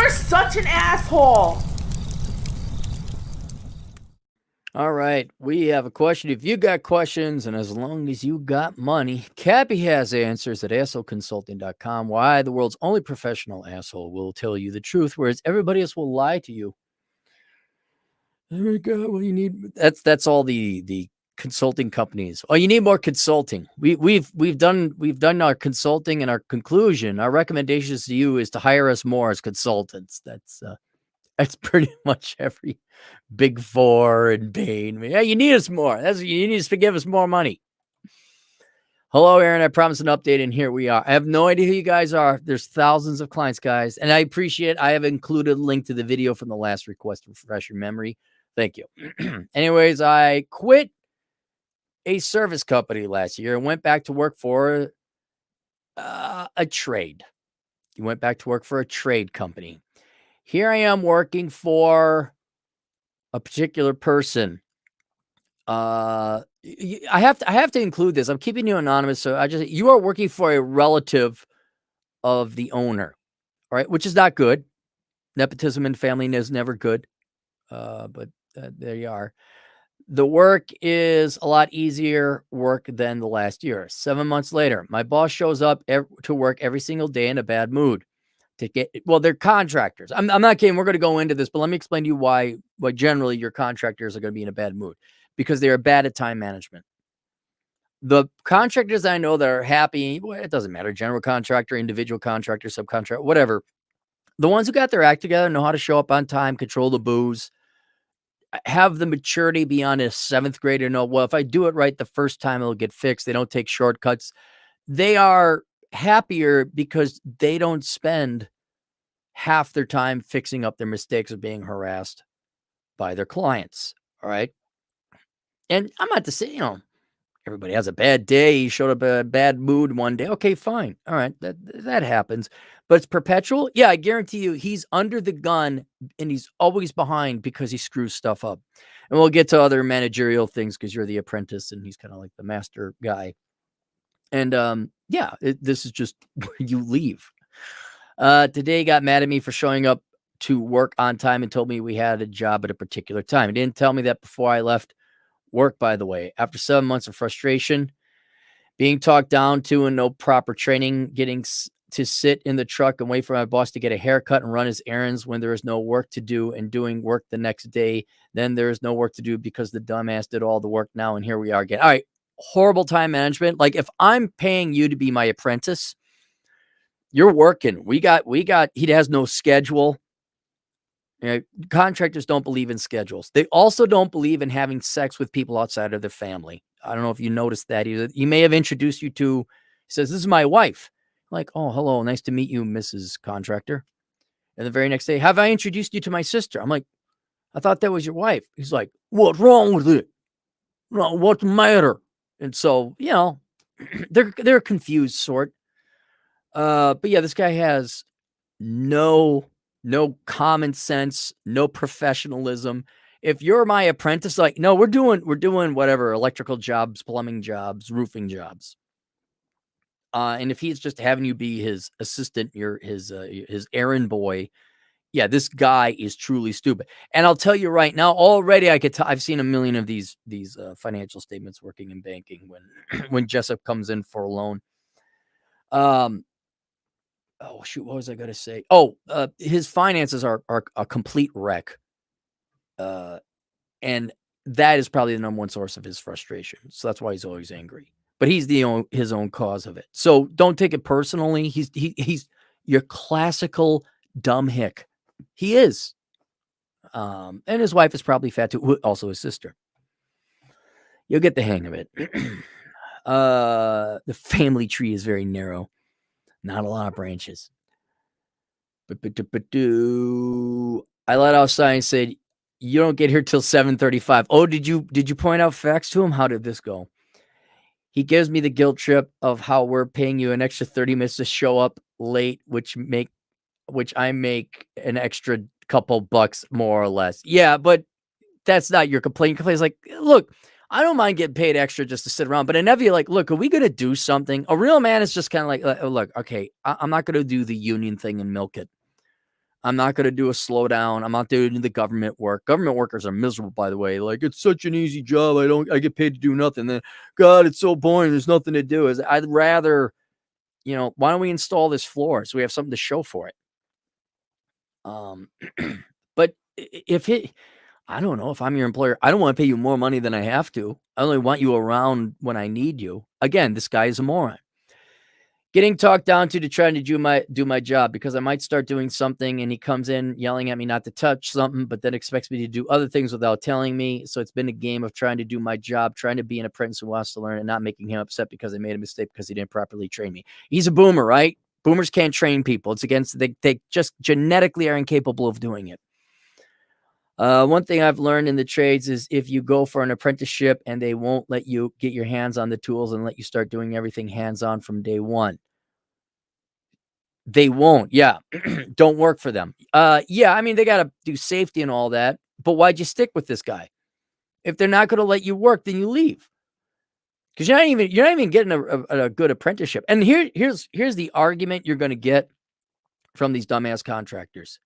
You're such an asshole. All right, we have a question. If you got questions, and as long as you got money, Cappy has answers at assholeconsulting.com. Why the world's only professional asshole will tell you the truth, whereas everybody else will lie to you. Oh my God, well, you need that's all the consulting companies. Oh, you need more consulting. We've done our consulting, and our conclusion, our recommendations to you is to hire us more as consultants. That's pretty much every Big Four and Bain. Yeah, you need us more. You need us to give us more money. Hello, Aaron. I promised an update, and here we are. I have no idea who you guys are. There's thousands of clients, guys, and I appreciate it. I have included a link to the video from the last request to refresh your memory. Thank you. Anyways, I quit a service company last year and went back to work for a trade. You went back to work for a trade company. Here I am working for a particular person. I have to include this. I'm keeping you anonymous, so you are working for a relative of the owner, all right, which is not good. Nepotism in family is never good. But there you are. The work is a lot easier work than the last year. 7 months later, my boss shows up to work every single day in a bad mood. They're contractors. I'm not kidding. We're going to go into this, but let me explain to you why generally your contractors are going to be in a bad mood, because they are bad at time management. The contractors I know that are happy, it doesn't matter, general contractor, individual contractor, subcontractor, whatever. The ones who got their act together, know how to show up on time, control the booze, have the maturity beyond a 7th grader, know, well, if I do it right the first time, it'll get fixed. They don't take shortcuts. They are happier because they don't spend half their time fixing up their mistakes of being harassed by their clients. All right. And I'm not to say, everybody has a bad day. He showed up in a bad mood one day. Okay, fine. All right. That happens. But it's perpetual. Yeah, I guarantee you he's under the gun and he's always behind because he screws stuff up. And we'll get to other managerial things because you're the apprentice and he's kind of like the master guy. And this is just where you leave. Today he got mad at me for showing up to work on time and told me we had a job at a particular time. He didn't tell me that before I left work, by the way. After 7 months of frustration, being talked down to and no proper training, getting to sit in the truck and wait for my boss to get a haircut and run his errands when there is no work to do, and doing work the next day, then there is no work to do because the dumbass did all the work now, and here we are again. All right, horrible time management. Like, if I'm paying you to be my apprentice, you're working. He has no schedule. Contractors don't believe in schedules. They also don't believe in having sex with people outside of their family. I don't know if you noticed that. He may have introduced you to, he says, this is my wife. Like, oh, hello, nice to meet you, Mrs. Contractor. And the very next day, have I introduced you to my sister? I'm like, I thought that was your wife. He's like, what's wrong with it? No, what's the matter? And so, they're a confused sort. But yeah, this guy has no common sense, no professionalism. If you're my apprentice, like, no, we're doing whatever, electrical jobs, plumbing jobs, roofing jobs. And if he's just having you be his assistant, his errand boy, yeah, this guy is truly stupid. And I'll tell you right now, already I could tell. I've seen a million of these financial statements working in banking when Jessup comes in for a loan. Oh shoot, what was I going to say? His finances are a complete wreck. And that is probably the number one source of his frustration. So that's why he's always angry. But he's his own cause of it. So don't take it personally. He's your classical dumb hick. He is. And his wife is probably fat too, also his sister. You'll get the hang of it. The family tree is very narrow. Not a lot of branches. I let outside and said, you don't get here till 7:35. Oh, did you point out facts to him? How did this go? He gives me the guilt trip of how we're paying you an extra 30 minutes to show up late, which I make an extra couple bucks more or less. Yeah, but that's not your complaint. Your complaint is like, look, I don't mind getting paid extra just to sit around, but inevitably, like, look, are we going to do something? A real man is just kind of like, look, okay, I'm not going to do the union thing and milk it. I'm not going to do a slowdown. I'm not doing the government work. Government workers are miserable, by the way. Like, it's such an easy job. I get paid to do nothing. Then, God, it's so boring. There's nothing to do. I'd rather, why don't we install this floor so we have something to show for it? But I don't know, if I'm your employer, I don't want to pay you more money than I have to. I only want you around when I need you. Again, this guy is a moron. Getting talked down to trying to do my job because I might start doing something and he comes in yelling at me not to touch something, but then expects me to do other things without telling me. So it's been a game of trying to do my job, trying to be an apprentice who wants to learn and not making him upset because I made a mistake because he didn't properly train me. He's a boomer, right? Boomers can't train people. It's against, they just genetically are incapable of doing it. One thing I've learned in the trades is if you go for an apprenticeship and they won't let you get your hands on the tools and let you start doing everything hands-on from day one. They won't. Yeah. Don't work for them. Yeah, I mean, they got to do safety and all that, but why'd you stick with this guy? If they're not going to let you work, then you leave. Because you're not even getting a good apprenticeship. And here's the argument you're going to get from these dumbass contractors.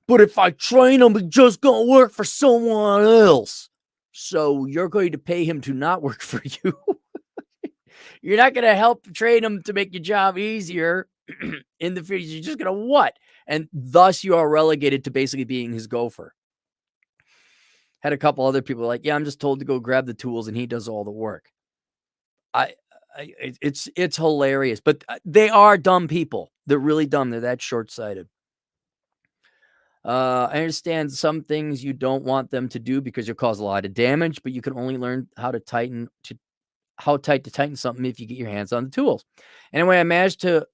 But if I train him, he's just going to work for someone else. So you're going to pay him to not work for you. You're not going to help train him to make your job easier in the future. You're just going to what? And thus you are relegated to basically being his gopher. Had a couple other people like, yeah, I'm just told to go grab the tools and he does all the work. It's hilarious, but they are dumb people. They're really dumb. They're that short-sighted. I understand some things you don't want them to do because you'll cause a lot of damage, but you can only learn how tight to tighten something if you get your hands on the tools. Anyway, I managed to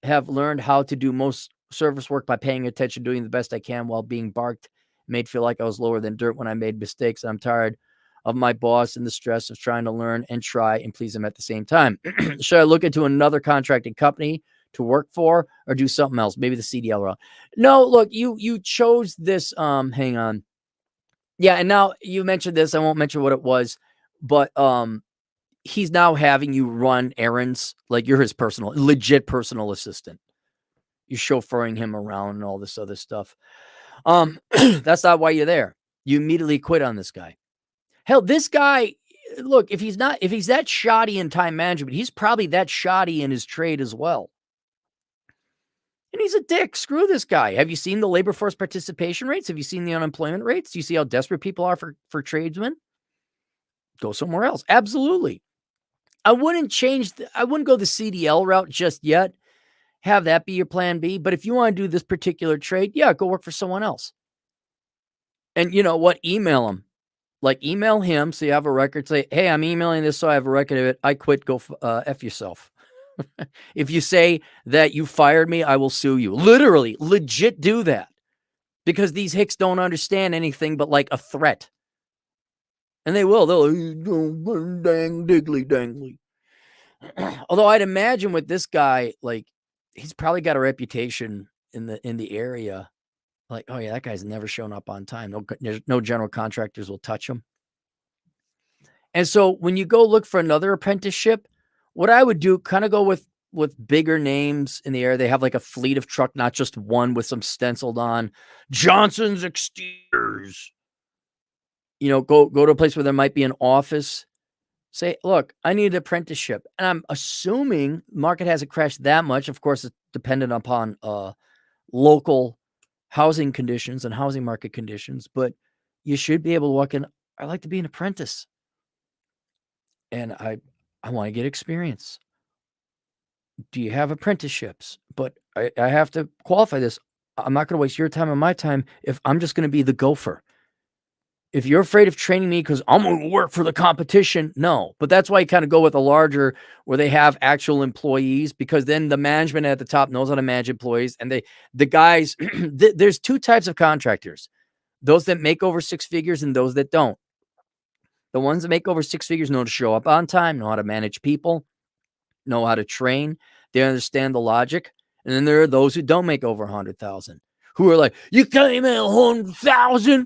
have learned how to do most service work by paying attention, doing the best I can while being barked, made feel like I was lower than dirt when I made mistakes. And I'm tired of my boss and the stress of trying to learn and try and please him at the same time. Should I look into another contracting company to work for or do something else? Maybe the CDL route. No, look, you chose this. Hang on. Yeah. And now you mentioned this. I won't mention what it was, but, he's now having you run errands. Like you're his legit personal assistant. You're chauffeuring him around and all this other stuff. That's not why you're there. You immediately quit on this guy. Hell, this guy, look, if he's that shoddy in time management, he's probably that shoddy in his trade as well. And he's a dick. Screw this guy. Have you seen the labor force participation rates? Have you seen the unemployment rates? Do you see how desperate people are for tradesmen? Go somewhere else. Absolutely. I wouldn't go the CDL route just yet. Have that be your plan B. But if you want to do this particular trade, yeah, go work for someone else. And you know what? Email him. Like email him so you have a record. Say, hey, I'm emailing this so I have a record of it. I quit. Go F yourself. If you say that you fired me, I will sue you. Literally, legit do that. Because these hicks don't understand anything but like a threat. And they will. They'll dang diggly dangly. Although I'd imagine with this guy, like he's probably got a reputation in the area. Like, oh yeah, that guy's never shown up on time. No general contractors will touch him. And so when you go look for another apprenticeship, what I would do, kind of go with bigger names in the area. They have like a fleet of truck, not just one with some stenciled on Johnson's Exteriors. Go to a place where there might be an office. Say, look, I need an apprenticeship. And I'm assuming the market hasn't crashed that much. Of course, it's dependent upon local housing conditions and housing market conditions, but you should be able to walk in. I'd like to be an apprentice. And I want to get experience. Do you have apprenticeships? But I have to qualify this. I'm not going to waste your time and my time if I'm just going to be the gopher. If you're afraid of training me because I'm going to work for the competition, no. But that's why you kind of go with a larger where they have actual employees, because then the management at the top knows how to manage employees. And the guys, there's two types of contractors, those that make over six figures and those that don't. The ones that make over six figures know to show up on time, know how to manage people, know how to train. They understand the logic. And then there are those who don't make over 100,000 who are like, you can't make 100,000.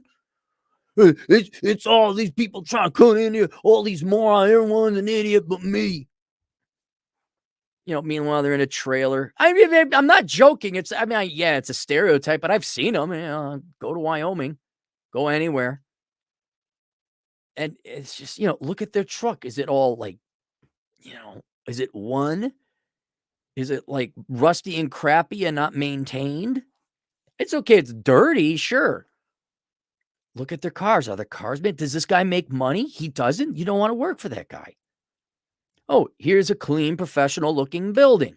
It's all these people trying to cut in here. All these morons. Everyone's an idiot but me. Meanwhile, they're in a trailer. I mean, I'm not joking. It's a stereotype, but I've seen them. Go to Wyoming, go anywhere. And it's just, look at their truck. Is it all like, is it one? Is it like rusty and crappy and not maintained? It's okay. It's dirty. Sure. Look at their cars. Are their cars made? Does this guy make money? He doesn't. You don't want to work for that guy. Oh, here's a clean, professional looking building.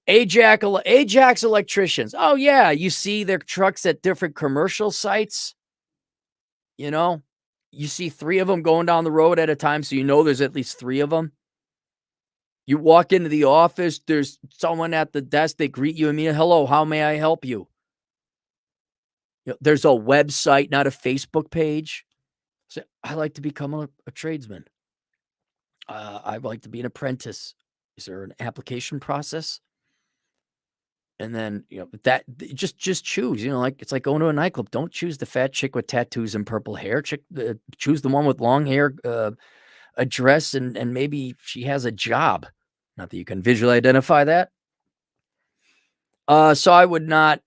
Ajax Electricians. Oh, yeah. You see their trucks at different commercial sites. You see 3 of them going down the road at a time. So there's at least 3 of them. You walk into the office. There's someone at the desk. They greet you and me. Hello, how may I help you? There's a website, not a Facebook page. So I like to become a tradesman. I'd like to be an apprentice. Is there an application process? And then, that just choose, it's like going to a nightclub. Don't choose the fat chick with tattoos and purple hair. Choose the one with long hair, a dress, and maybe she has a job. Not that you can visually identify that. So I would not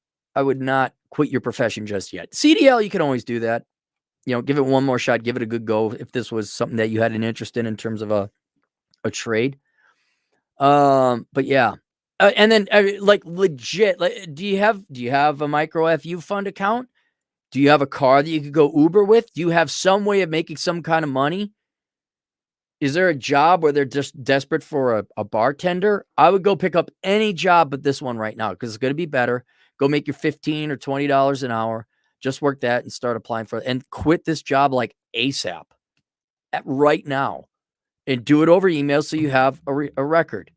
quit your profession just yet. CDL, you can always do that. Give it one more shot. Give it a good go. If this was something that you had an interest in terms of a trade. But yeah. And then like legit, do you have a micro FU fund account? Do you have a car that you could go Uber with? Do you have some way of making some kind of money? Is there a job where they're just desperate for a bartender? I would go pick up any job but this one right now because it's going to be better. Go make your $15 or $20 an hour. Just work that and start applying for it and quit this job like ASAP right now and do it over email so you have a record,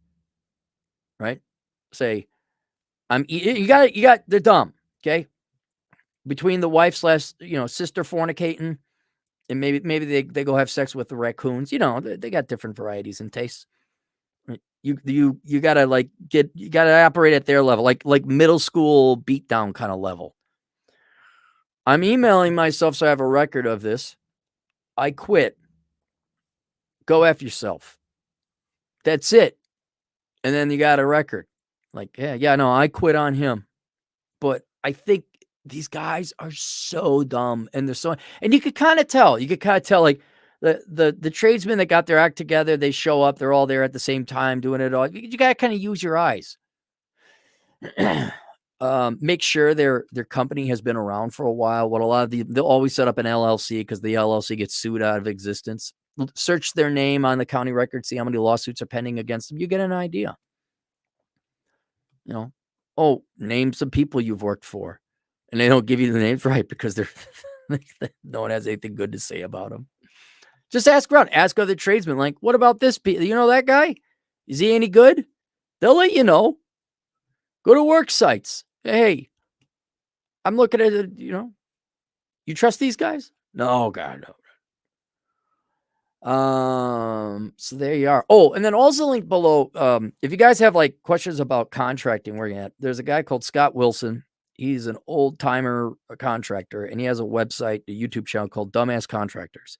right? Say, you got, they're dumb. Okay. Between the wife / sister fornicating and maybe they go have sex with the raccoons, they got different varieties and tastes. Right? You gotta you gotta operate at their level, like middle school beatdown kind of level. I'm emailing myself so I have a record of this. I quit. Go F yourself. That's it. And then you got a record. Like, no, I quit on him. But I think these guys are so dumb and and you could kind of tell. Like the tradesmen that got their act together, they show up, they're all there at the same time doing it all. You got to kind of use your eyes. Make sure their company has been around for a while. What a lot of they'll always set up an LLC because the LLC gets sued out of existence. Search their name on the county record, see how many lawsuits are pending against them. You get an idea. Name some people you've worked for, and they don't give you the names right because no one has anything good to say about them. Just ask around, ask other tradesmen. Like, what about this? You know that guy? Is he any good? They'll let you know. Go to work sites. Hey, I'm looking at it. You trust these guys? No, God, no. So there you are. Oh, and then also link below. If you guys have questions about contracting, where you're at, there's a guy called Scott Wilson. He's an old timer contractor, and he has a website, a YouTube channel called Dumbass Contractors.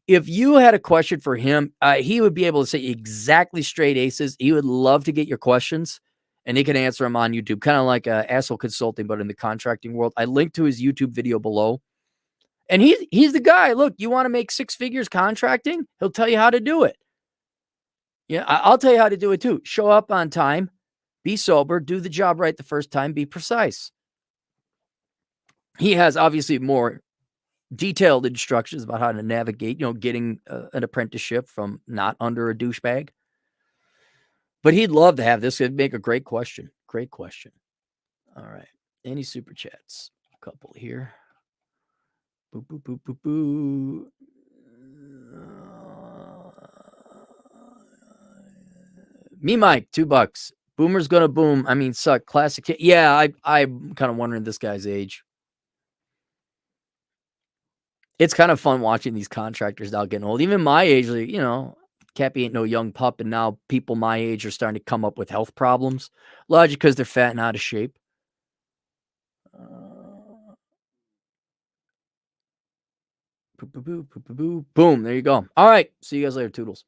If you had a question for him, he would be able to say exactly straight aces. He would love to get your questions, and he can answer them on YouTube, kind of like Asshole Consulting, but in the contracting world. I linked to his YouTube video below. And he's the guy. Look, you want to make 6 figures contracting? He'll tell you how to do it. Yeah, I'll tell you how to do it too. Show up on time, be sober, do the job right the first time, be precise. He has obviously more detailed instructions about how to navigate, getting an apprenticeship from not under a douchebag. But he'd love to have this. It'd make a great question. Great question. All right. Any super chats? A couple here. Boo, boo, boo, boo, boo. Me, Mike, $2. Boomer's gonna boom. I mean, suck. Classic. Yeah, I'm kind of wondering this guy's age. It's kind of fun watching these contractors now getting old. Even my age, Cappy ain't no young pup, and now people my age are starting to come up with health problems. Largely because they're fat and out of shape. Boom. There you go. All right. See you guys later, Toodles.